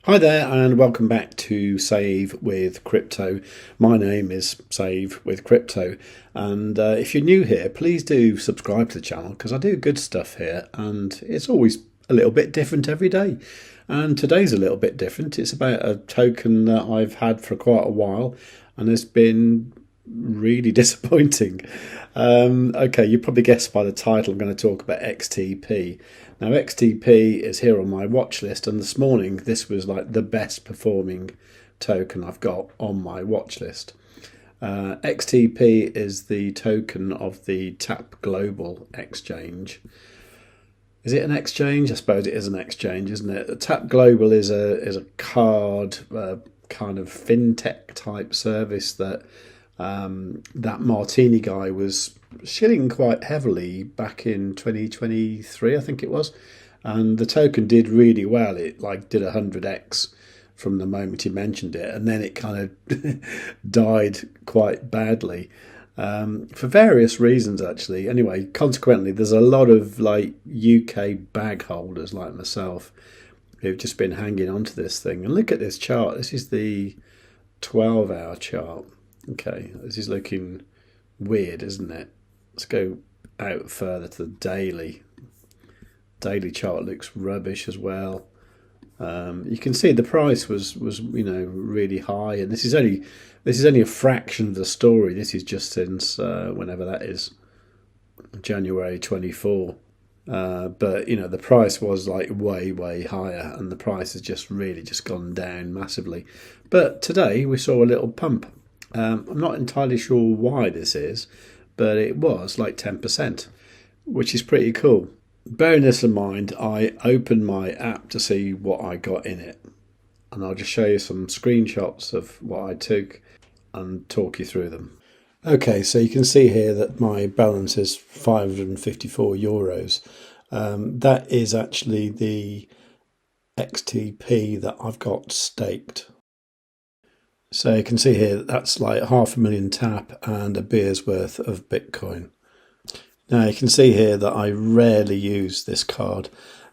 Hi there and welcome back to Save with Crypto. My name is Save with Crypto, and if you're new here, please do subscribe to the channel because I do good stuff here and it's always a little bit different every day. And today's a little bit different. It's about a token that I've had for quite a while and it's been really disappointing. Okay, you probably guessed by the title I'm going to talk about XTP. Now XTP is here on my watch list, and this morning this was like the best performing token I've got on my watch list. XTP is the token of the Tap Global exchange. Is it an exchange? I suppose it is an exchange, isn't it? Tap Global is a card kind of fintech type service that that Martini guy was shilling quite heavily back in 2023, I think it was, and the token did really well. It like did 100x from the moment he mentioned it, and then it kind of died quite badly for various reasons actually. Anyway, consequently there's a lot of like UK bag holders like myself who've just been hanging on to this thing. And look at this chart. This is the 12-hour chart. Okay, this is looking weird, isn't it? Let's go out further to the daily. Daily chart looks rubbish as well. You can see the price was really high, and this is only a fraction of the story. This is just since whenever that is, January 24. But the price was like way higher, and the price has just really gone down massively. But today we saw a little pump. I'm not entirely sure why this is, but it was like 10%, which is pretty cool. Bearing this in mind, I opened my app to see what I got in it, and I'll just show you some screenshots of what I took and talk you through them. Okay, so you can see here that my balance is 554 euros. That is actually the XTP that I've got staked. So you can see here that's like 500,000 tap and a beer's worth of Bitcoin. Now you can see here that I rarely use this card,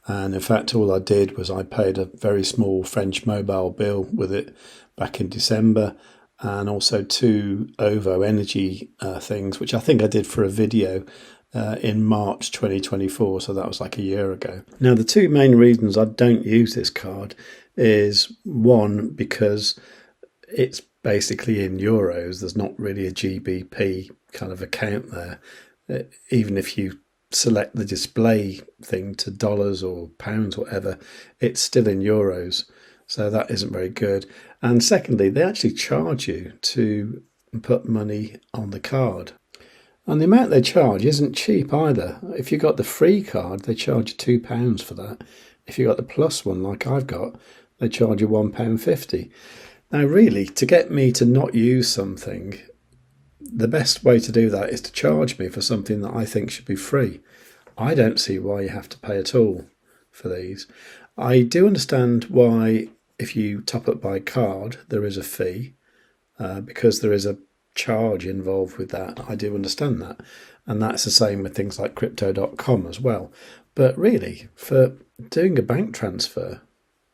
and in fact all I did was I paid a very small French mobile bill with it back in December, and also 2 OVO energy things, which I think I did for a video in March 2024, so that was like a year ago. Now the two main reasons I don't use this card is, one, because it's basically in euros. There's not really a GBP kind of account there. Even if you select the display thing to dollars or pounds, whatever, it's still in euros. So that isn't very good. And secondly, they actually charge you to put money on the card. And the amount they charge isn't cheap either. If you got the free card, they charge you £2 for that. If you got the plus one, like I've got, they charge you £1.50. Now really, to get me to not use something, the best way to do that is to charge me for something that I think should be free. I don't see why you have to pay at all for these. I do understand why if you top up by card there is a fee, because there is a charge involved with that. I do understand that, and that's the same with things like crypto.com as well. But really, for doing a bank transfer,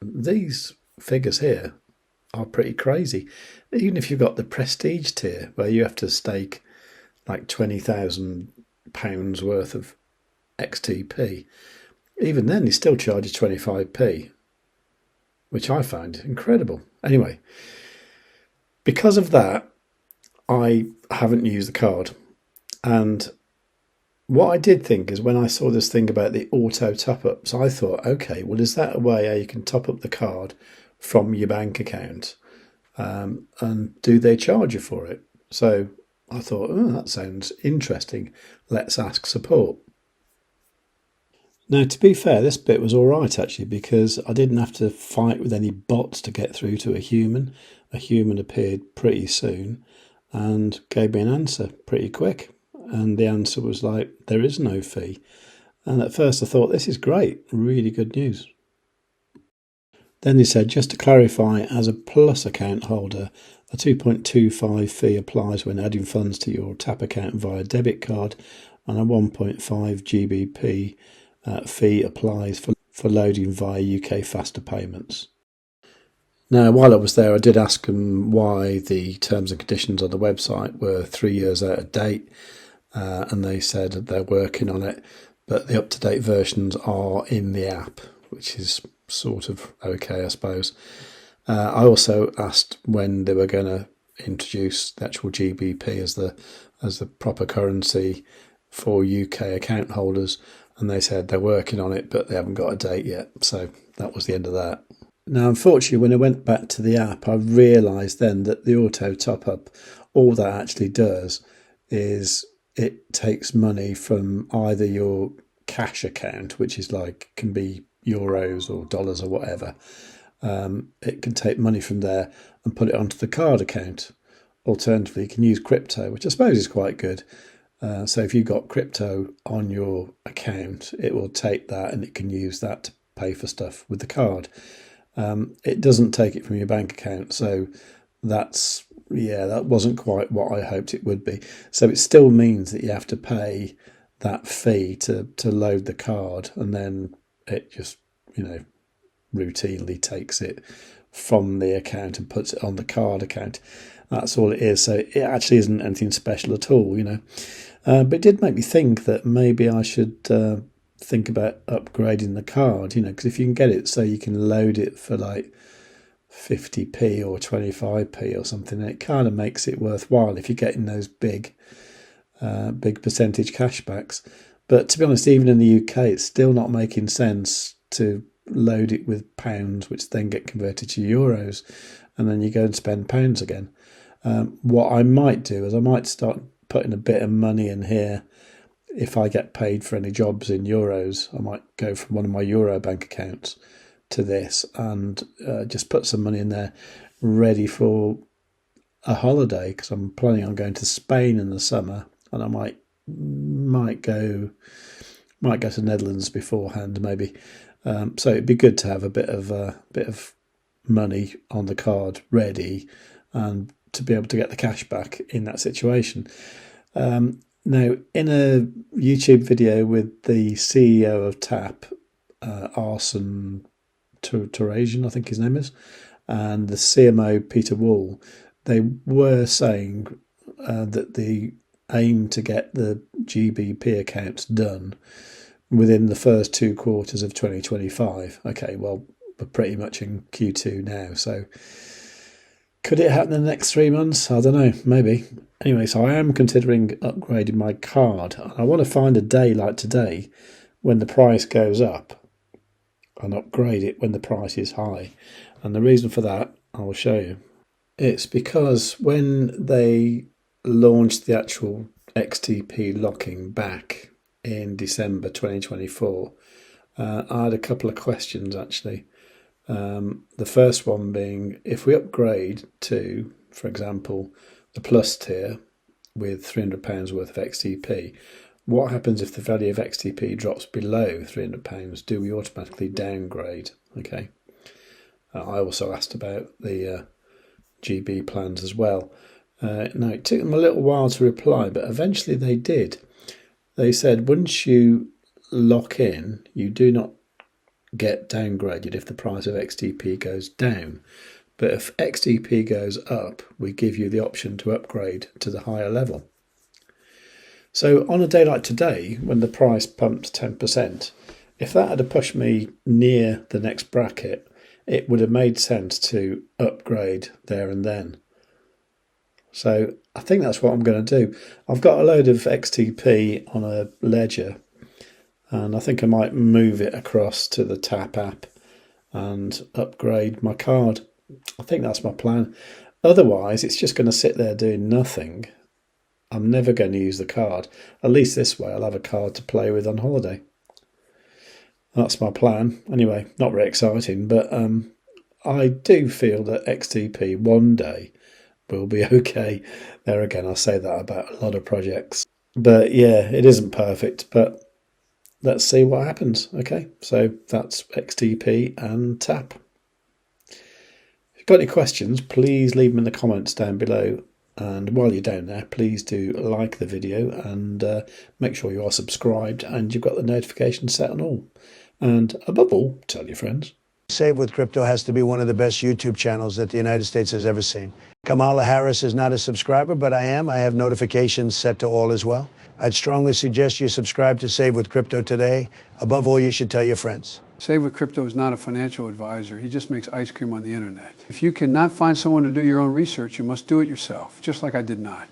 these figures here are pretty crazy. Even if you've got the prestige tier where you have to stake like £20,000 worth of XTP, even then he still charges 25p, which I find incredible. Anyway, because of that, I haven't used the card. And what I did think is, when I saw this thing about the auto top-ups, I thought, okay, well, is that a way how you can top up the card from your bank account, and do they charge you for it? So I thought, oh, that sounds interesting. Let's ask support. Now, to be fair, this bit was all right actually, because I didn't have to fight with any bots to get through to a human. A human appeared pretty soon and gave me an answer pretty quick. And the answer was like, there is no fee. And at first I thought, this is great, really good news. Then they said, just to clarify, as a Plus account holder, a 2.25 fee applies when adding funds to your TAP account via debit card, and a 1.5 GBP fee applies for loading via UK faster payments. Now, while I was there, I did ask them why the terms and conditions on the website were 3 years out of date, and they said they're working on it, but the up-to-date versions are in the app, which is sort of okay, I suppose. I also asked when they were going to introduce the actual GBP as the proper currency for UK account holders, and they said they're working on it, but they haven't got a date yet. So that was the end of that. Now, unfortunately, when I went back to the app, I realised then that the auto top-up, all that actually does is it takes money from either your cash account, which is like, can be euros or dollars or whatever. It can take money from there and put it onto the card account. Alternatively, you can use crypto, which I suppose is quite good. So if you've got crypto on your account, it will take that and it can use that to pay for stuff with the card. It doesn't take it from your bank account, so that wasn't quite what I hoped it would be. So it still means that you have to pay that fee to load the card, and then it just, routinely takes it from the account and puts it on the card account. That's all it is. So it actually isn't anything special at all, But it did make me think that maybe I should think about upgrading the card, because if you can get it so you can load it for like 50p or 25p or something, it kind of makes it worthwhile if you're getting those big percentage cashbacks. But to be honest, even in the UK, it's still not making sense to load it with pounds, which then get converted to euros, and then you go and spend pounds again. What I might do is I might start putting a bit of money in here. If I get paid for any jobs in euros, I might go from one of my Euro bank accounts to this and just put some money in there ready for a holiday, because I'm planning on going to Spain in the summer, and I might go to Netherlands beforehand maybe. So it'd be good to have a bit of money on the card ready and to be able to get the cash back in that situation. Now, in a YouTube video with the CEO of TAP, Arsene Tourajian, I think his name is, and the CMO, Peter Wall, they were saying that the aim to get the GBP accounts done within the first 2 quarters of 2025. Okay, well, we're pretty much in Q2 now, so could it happen in the next 3 months? I don't know, maybe. Anyway, so I am considering upgrading my card. I want to find a day like today when the price goes up and upgrade it when the price is high. And the reason for that, I will show you. It's because when they launched the actual XTP locking back in December 2024, I had a couple of questions actually. The first one being, if we upgrade to, for example, the plus tier with £300 worth of XTP, what happens if the value of XTP drops below £300? Do we automatically downgrade? Okay. I also asked about the GB plans as well. Now, it took them a little while to reply, but eventually they did. They said once you lock in, you do not get downgraded if the price of XTP goes down. But if XTP goes up, we give you the option to upgrade to the higher level. So on a day like today, when the price pumped 10%, if that had pushed me near the next bracket, it would have made sense to upgrade there and then. So I think that's what I'm going to do. I've got a load of XTP on a ledger, and I think I might move it across to the TAP app and upgrade my card. I think that's my plan. Otherwise, it's just going to sit there doing nothing. I'm never going to use the card. At least this way, I'll have a card to play with on holiday. That's my plan. Anyway, not very exciting, but I do feel that XTP one day will be okay. There again, I say that about a lot of projects. But yeah, it isn't perfect, but let's see what happens. Okay, so that's XTP and TAP. If you've got any questions, please leave them in the comments down below. And while you're down there, please do like the video and make sure you are subscribed and you've got the notifications set on all. And above all, tell your friends. Save with Crypto has to be one of the best YouTube channels that the United States has ever seen. Kamala Harris is not a subscriber, but I am. I have notifications set to all as well. I'd strongly suggest you subscribe to Save with Crypto today. Above all, you should tell your friends. Save with Crypto is not a financial advisor. He just makes ice cream on the internet. If you cannot find someone to do your own research, you must do it yourself, just like I did not.